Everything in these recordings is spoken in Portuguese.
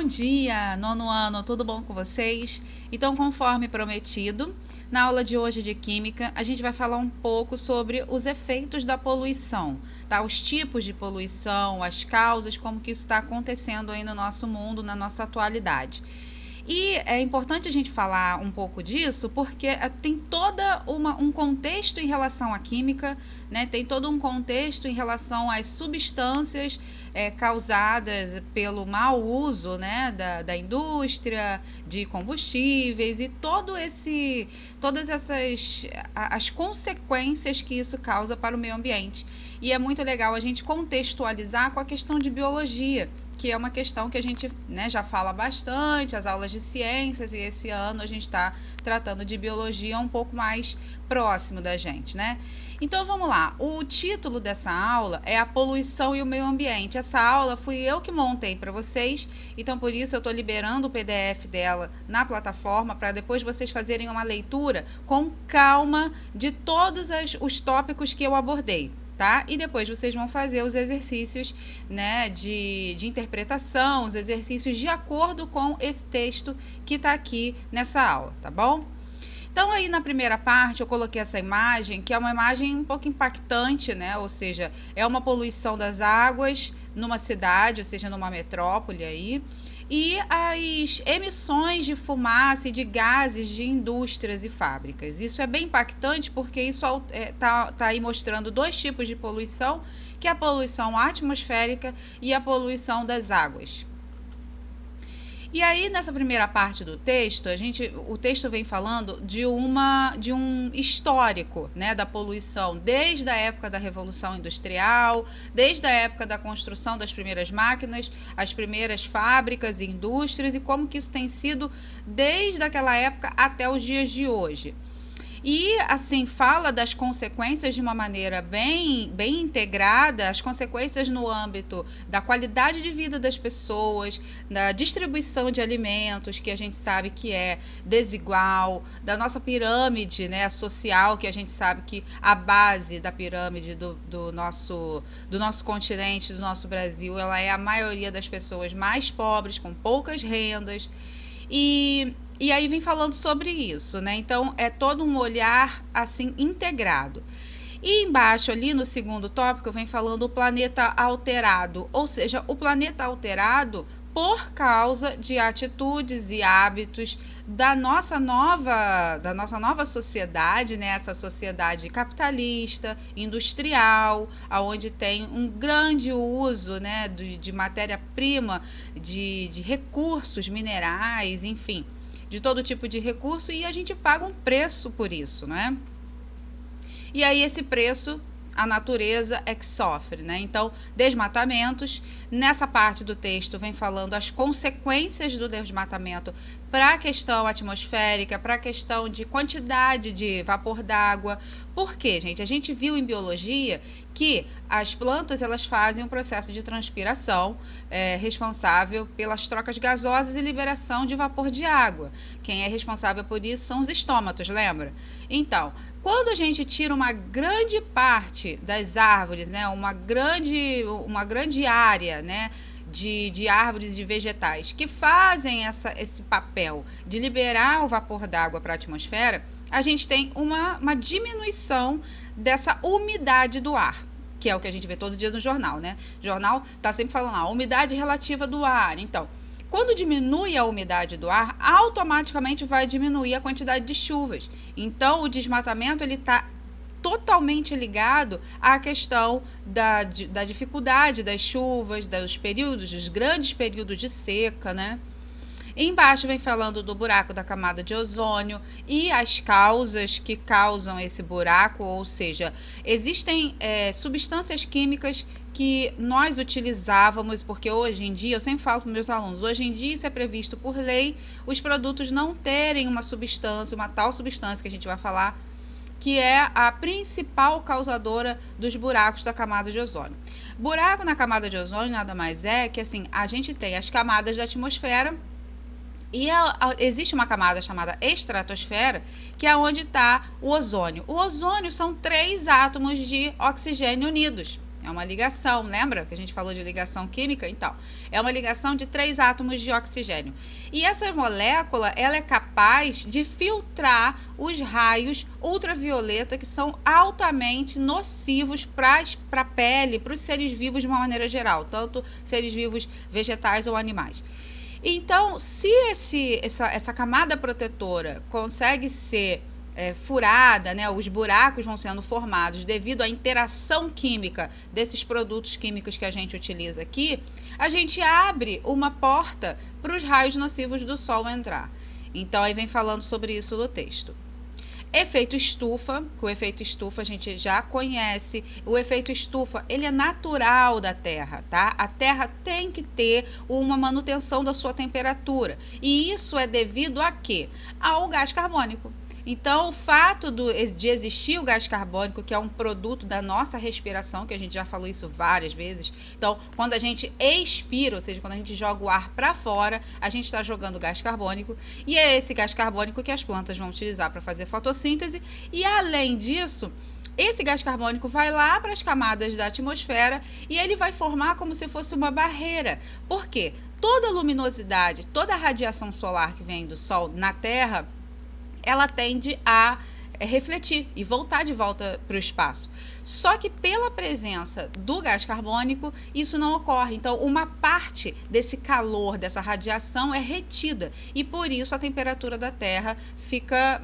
dia, nono ano, tudo bom com vocês? Então, conforme prometido, na aula de hoje de Química, a gente vai falar um pouco sobre os efeitos da poluição, tá? Os tipos de poluição, as causas, como que isso está acontecendo aí no nosso mundo, na nossa atualidade. E é importante a gente falar um pouco disso porque tem todo um contexto em relação à química, né? Tem todo um contexto em relação às substâncias causadas pelo mau uso, né? da indústria, de combustíveis e todas as consequências que isso causa para o meio ambiente. E é muito legal a gente contextualizar com a questão de biologia, que é uma questão que a gente, né, já fala bastante, as aulas de ciências, e esse ano a gente está tratando de biologia um pouco mais próximo da gente, né? Então vamos lá, o título dessa aula é a poluição e o meio ambiente. Essa aula fui eu que montei para vocês, então por isso eu estou liberando o PDF dela na plataforma para depois vocês fazerem uma leitura com calma de todos os tópicos que eu abordei. Tá? E depois vocês vão fazer os exercícios, né, de interpretação, os exercícios de acordo com esse texto que está aqui nessa aula, tá bom? Então, aí na primeira parte eu coloquei essa imagem, que é uma imagem um pouco impactante, né? Ou seja, é uma poluição das águas numa cidade, ou seja, numa metrópole aí, e as emissões de fumaça e de gases de indústrias e fábricas. Isso é bem impactante porque isso tá aí mostrando dois tipos de poluição, que é a poluição atmosférica e a poluição das águas. E aí, nessa primeira parte do texto, o texto vem falando de um histórico, né, da poluição, desde a época da Revolução Industrial, desde a época da construção das primeiras máquinas, as primeiras fábricas e indústrias, e como que isso tem sido desde aquela época até os dias de hoje. E, assim, fala das consequências de uma maneira bem integrada, as consequências no âmbito da qualidade de vida das pessoas, da distribuição de alimentos, que a gente sabe que é desigual, da nossa pirâmide, né, social, que a gente sabe que a base da pirâmide do nosso continente, do nosso Brasil, ela é a maioria das pessoas mais pobres, com poucas rendas. E aí vem falando sobre isso, né? Então, é todo um olhar, assim, integrado. E embaixo ali, no segundo tópico, vem falando o planeta alterado, ou seja, o planeta alterado por causa de atitudes e hábitos da nossa nova sociedade, né? Essa sociedade capitalista, industrial, onde tem um grande uso, né, de matéria-prima, de recursos minerais, enfim, de todo tipo de recurso, e a gente paga um preço por isso, né? E aí esse preço a natureza é que sofre, né? Então, desmatamentos, nessa parte do texto vem falando as consequências do desmatamento para a questão atmosférica, para a questão de quantidade de vapor d'água. Por quê, gente? A gente viu em biologia que as plantas elas fazem um processo de transpiração responsável pelas trocas gasosas e liberação de vapor de água. Quem é responsável por isso são os estômatos, lembra? Então, quando a gente tira uma grande parte das árvores, né, uma grande área, né, de árvores e de vegetais que fazem esse papel de liberar o vapor d'água para a atmosfera, a gente tem uma diminuição dessa umidade do ar, que é o que a gente vê todo dia no jornal, né? O jornal está sempre falando a umidade relativa do ar. Então, quando diminui a umidade do ar, automaticamente vai diminuir a quantidade de chuvas. Então, o desmatamento ele está totalmente ligado à questão da dificuldade das chuvas, dos grandes períodos de seca, né? Embaixo vem falando do buraco da camada de ozônio e as causas que causam esse buraco, ou seja, existem substâncias químicas que nós utilizávamos, porque hoje em dia, eu sempre falo para meus alunos, hoje em dia isso é previsto por lei, os produtos não terem uma tal substância que a gente vai falar, que é a principal causadora dos buracos da camada de ozônio. Buraco na camada de ozônio nada mais é que, assim, a gente tem as camadas da atmosfera e existe uma camada chamada estratosfera, que é onde está o ozônio. O ozônio são 3 átomos de oxigênio unidos, É uma ligação, lembra que a gente falou de ligação química? Então, é uma ligação de 3 átomos de oxigênio. E essa molécula, ela é capaz de filtrar os raios ultravioleta que são altamente nocivos para a pele, para os seres vivos de uma maneira geral, tanto seres vivos vegetais ou animais. Então, se essa camada protetora consegue ser furada, né, os buracos vão sendo formados devido à interação química desses produtos químicos que a gente utiliza aqui, a gente abre uma porta para os raios nocivos do sol entrar. Então, aí vem falando sobre isso no texto. Efeito estufa, que o efeito estufa a gente já conhece. O efeito estufa, ele é natural da Terra, tá? A Terra tem que ter uma manutenção da sua temperatura. E isso é devido a quê? Ao gás carbônico. Então, o fato de existir o gás carbônico, que é um produto da nossa respiração, que a gente já falou isso várias vezes. Então, quando a gente expira, ou seja, quando a gente joga o ar para fora, a gente está jogando gás carbônico. E é esse gás carbônico que as plantas vão utilizar para fazer fotossíntese. E, além disso, esse gás carbônico vai lá para as camadas da atmosfera e ele vai formar como se fosse uma barreira. Por quê? Toda a luminosidade, toda a radiação solar que vem do Sol na Terra, ela tende a refletir e voltar de volta para o espaço. Só que pela presença do gás carbônico, isso não ocorre. Então, uma parte desse calor, dessa radiação é retida. E por isso a temperatura da Terra fica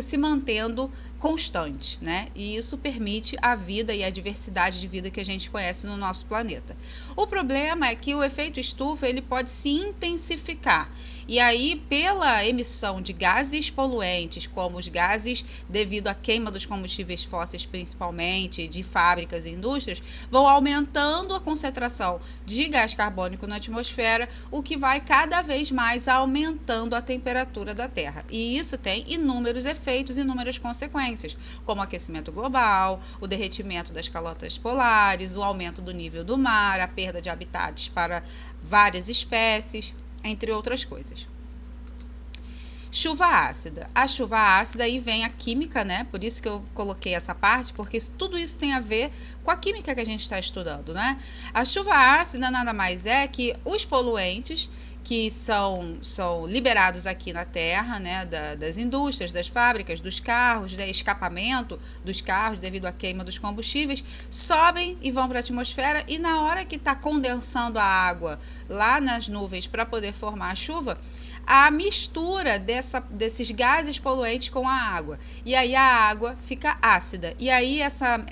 se mantendo constante, né? E isso permite a vida e a diversidade de vida que a gente conhece no nosso planeta. O problema é que o efeito estufa ele pode se intensificar. E aí, pela emissão de gases poluentes, como os gases devido à queima dos combustíveis fósseis, principalmente de fábricas e indústrias, vão aumentando a concentração de gás carbônico na atmosfera, o que vai cada vez mais aumentando a temperatura da Terra. E isso tem inúmeros efeitos e inúmeras consequências, como o aquecimento global, o derretimento das calotas polares, o aumento do nível do mar, a perda de habitats para várias espécies, entre outras coisas. Chuva ácida. A chuva ácida, aí vem a química, né? Por isso que eu coloquei essa parte, porque tudo isso tem a ver com a química que a gente está estudando, né? A chuva ácida nada mais é que os poluentes que são liberados aqui na Terra, né, das indústrias, das fábricas, dos carros, do escapamento dos carros devido à queima dos combustíveis, sobem e vão para a atmosfera e na hora que está condensando a água lá nas nuvens para poder formar a chuva, a mistura desses gases poluentes com a água. E aí a água fica ácida. E aí essa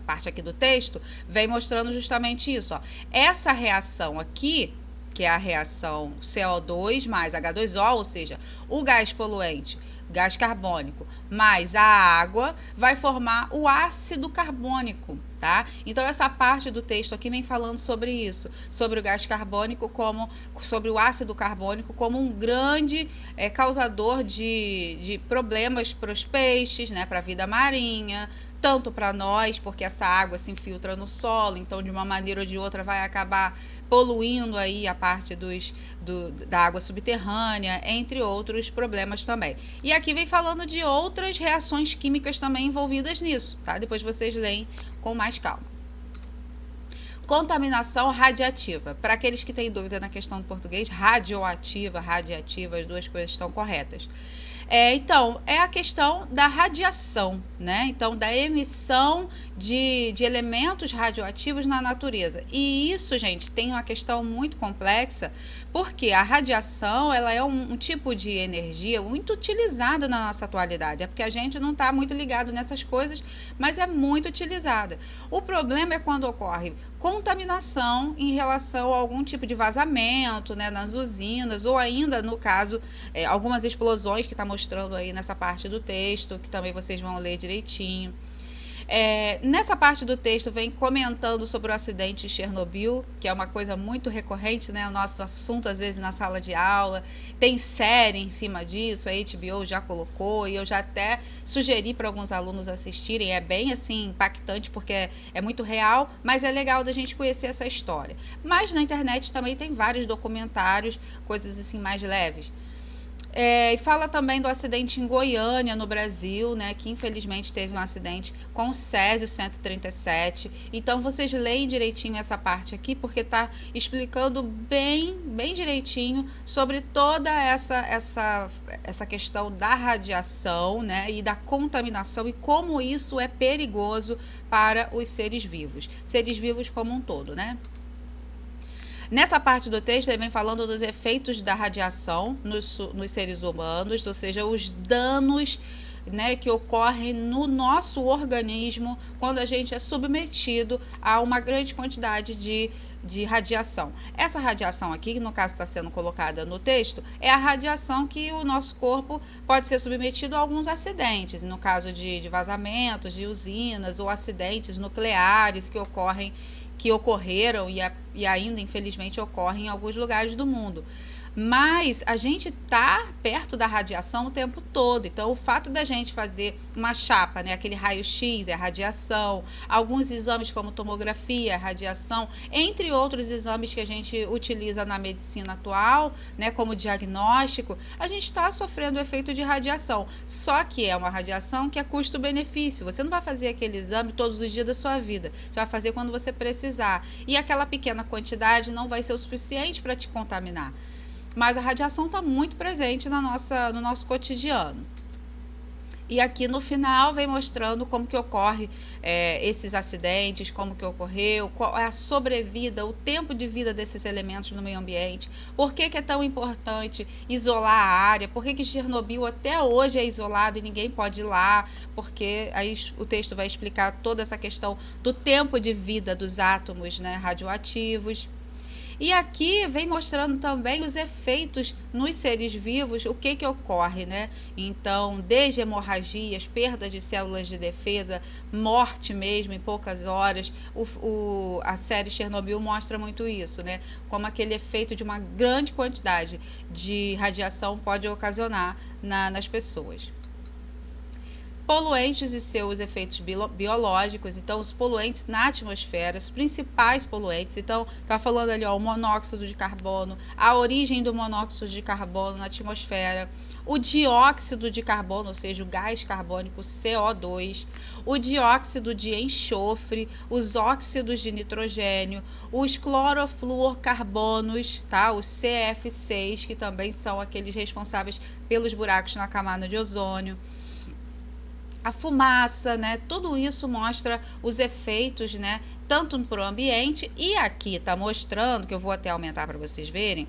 parte aqui do texto vem mostrando justamente isso. Ó. Essa reação aqui, que é a reação CO2 mais H2O, ou seja, o gás poluente, gás carbônico, mais a água, vai formar o ácido carbônico, tá? Então, essa parte do texto aqui vem falando sobre isso, sobre o gás carbônico, sobre o ácido carbônico como um grande causador de problemas para os peixes, né, para a vida marinha, tanto para nós, porque essa água se infiltra no solo, então de uma maneira ou de outra vai acabar poluindo aí a parte da água subterrânea, entre outros problemas também. E aqui vem falando de outras reações químicas também envolvidas nisso, tá? Depois vocês leem com mais calma. Contaminação radiativa. Para aqueles que têm dúvida na questão do português, radioativa, radiativa, as duas coisas estão corretas. Então, é a questão da radiação, né? Então, da emissão de elementos radioativos na natureza. E isso, gente, tem uma questão muito complexa, porque a radiação ela é um tipo de energia muito utilizada na nossa atualidade. É porque a gente não está muito ligado nessas coisas, mas é muito utilizada. O problema é quando ocorre contaminação em relação a algum tipo de vazamento, né, nas usinas, ou ainda, no caso, algumas explosões que está mostrando aí nessa parte do texto, que também vocês vão ler direitinho. Nessa parte do texto vem comentando sobre o acidente de Chernobyl, que é uma coisa muito recorrente, né? O nosso assunto às vezes na sala de aula, tem série em cima disso, a HBO já colocou e eu já até sugeri para alguns alunos assistirem, é bem assim impactante porque é muito real, mas é legal da gente conhecer essa história. Mas na internet também tem vários documentários, coisas assim mais leves. E fala também do acidente em Goiânia, no Brasil, né, que infelizmente teve um acidente com o Césio 137. Então, vocês leem direitinho essa parte aqui, porque está explicando bem direitinho sobre toda essa questão da radiação, né, e da contaminação e como isso é perigoso para os seres vivos como um todo, né? Nessa parte do texto, ele vem falando dos efeitos da radiação nos seres humanos, ou seja, os danos, né, que ocorrem no nosso organismo quando a gente é submetido a uma grande quantidade de radiação. Essa radiação aqui, que no caso está sendo colocada no texto, é a radiação que o nosso corpo pode ser submetido a alguns acidentes, no caso de vazamentos, de usinas ou acidentes nucleares que ocorreram e ainda infelizmente ocorrem em alguns lugares do mundo. Mas a gente está perto da radiação o tempo todo. Então, o fato da gente fazer uma chapa, né, aquele raio-x, é a radiação, alguns exames como tomografia, radiação, entre outros exames que a gente utiliza na medicina atual, né, como diagnóstico, a gente está sofrendo o efeito de radiação. Só que é uma radiação que é custo-benefício. Você não vai fazer aquele exame todos os dias da sua vida. Você vai fazer quando você precisar. E aquela pequena quantidade não vai ser o suficiente para te contaminar. Mas a radiação está muito presente no nosso cotidiano. E aqui no final vem mostrando como que ocorre esses acidentes, como que ocorreu, qual é a sobrevida, o tempo de vida desses elementos no meio ambiente, por que é tão importante isolar a área, por que Chernobyl até hoje é isolado e ninguém pode ir lá, porque aí o texto vai explicar toda essa questão do tempo de vida dos átomos, né, radioativos. E aqui vem mostrando também os efeitos nos seres vivos, o que ocorre, né? Então, desde hemorragias, perda de células de defesa, morte mesmo em poucas horas. A série Chernobyl mostra muito isso, né? Como aquele efeito de uma grande quantidade de radiação pode ocasionar nas pessoas. Poluentes e seus efeitos biológicos. Então, os poluentes na atmosfera, os principais poluentes. Então, está falando ali, ó, o monóxido de carbono, a origem do monóxido de carbono na atmosfera, o dióxido de carbono, ou seja, o gás carbônico CO2, o dióxido de enxofre, os óxidos de nitrogênio, os clorofluorcarbonos, tá? Os CF6, que também são aqueles responsáveis pelos buracos na camada de ozônio. A fumaça, né? Tudo isso mostra os efeitos, né? Tanto para o ambiente, e aqui está mostrando, que eu vou até aumentar para vocês verem,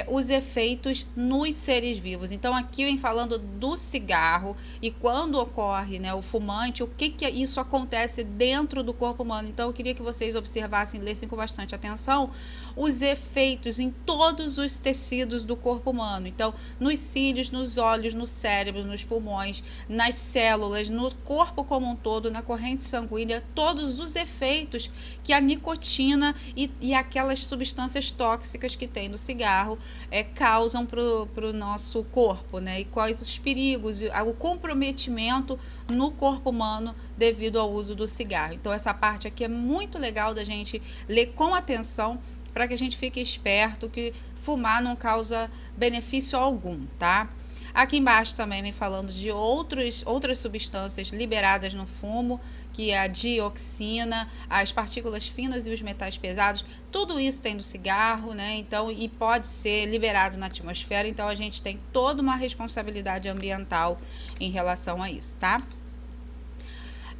os efeitos nos seres vivos. Então, aqui vem falando do cigarro e quando ocorre, né, o fumante, o que isso acontece dentro do corpo humano. Então, eu queria que vocês observassem, lessem com bastante atenção os efeitos em todos os tecidos do corpo humano. Então, nos cílios, nos olhos, no cérebro, nos pulmões, nas células, no corpo como um todo, na corrente sanguínea, todos os efeitos que a nicotina e aquelas substâncias tóxicas que tem no cigarro causam para o nosso corpo, né? E quais os perigos, o comprometimento no corpo humano devido ao uso do cigarro. Então, essa parte aqui é muito legal da gente ler com atenção, para que a gente fique esperto que fumar não causa benefício algum, tá? Aqui embaixo também vem falando de outras substâncias liberadas no fumo, que é a dioxina, as partículas finas e os metais pesados. Tudo isso tem no cigarro, né? Então, e pode ser liberado na atmosfera. Então, a gente tem toda uma responsabilidade ambiental em relação a isso, tá?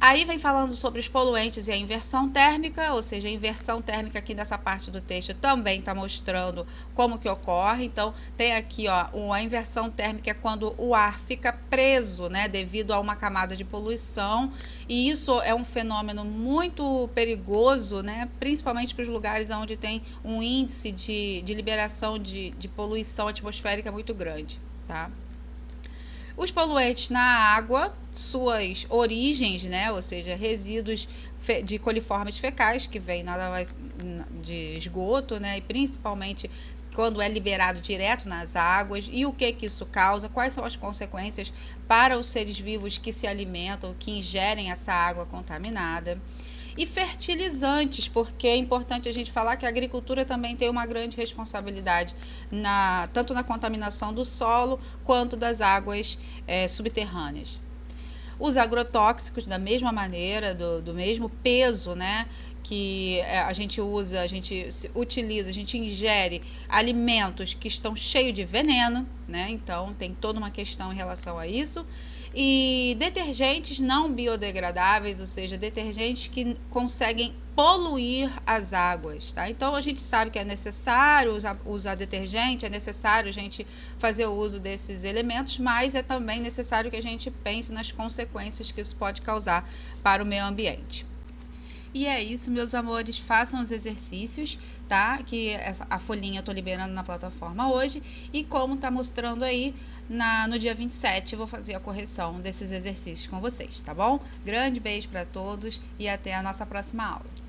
Aí vem falando sobre os poluentes e a inversão térmica, ou seja, a inversão térmica aqui nessa parte do texto também está mostrando como que ocorre. Então, tem aqui, ó, a inversão térmica é quando o ar fica preso, né, devido a uma camada de poluição, e isso é um fenômeno muito perigoso, né, principalmente para os lugares onde tem um índice de liberação de poluição atmosférica muito grande, tá? Os poluentes na água, suas origens, né, ou seja, resíduos de coliformes fecais, que vem nada mais de esgoto, né, e principalmente quando é liberado direto nas águas, e o que isso causa, quais são as consequências para os seres vivos que se alimentam, que ingerem essa água contaminada. E fertilizantes, porque é importante a gente falar que a agricultura também tem uma grande responsabilidade tanto na contaminação do solo quanto das águas subterrâneas. Os agrotóxicos, da mesma maneira, do mesmo peso, né, que a gente utiliza, a gente ingere alimentos que estão cheios de veneno, né, então tem toda uma questão em relação a isso. E detergentes não biodegradáveis, ou seja, detergentes que conseguem poluir as águas, tá? Então a gente sabe que é necessário usar detergente, é necessário a gente fazer o uso desses elementos, mas é também necessário que a gente pense nas consequências que isso pode causar para o meio ambiente. E é isso, meus amores, façam os exercícios, tá? Que a folhinha eu tô liberando na plataforma hoje, e como tá mostrando aí, no dia 27 eu vou fazer a correção desses exercícios com vocês, tá bom? Grande beijo para todos e até a nossa próxima aula.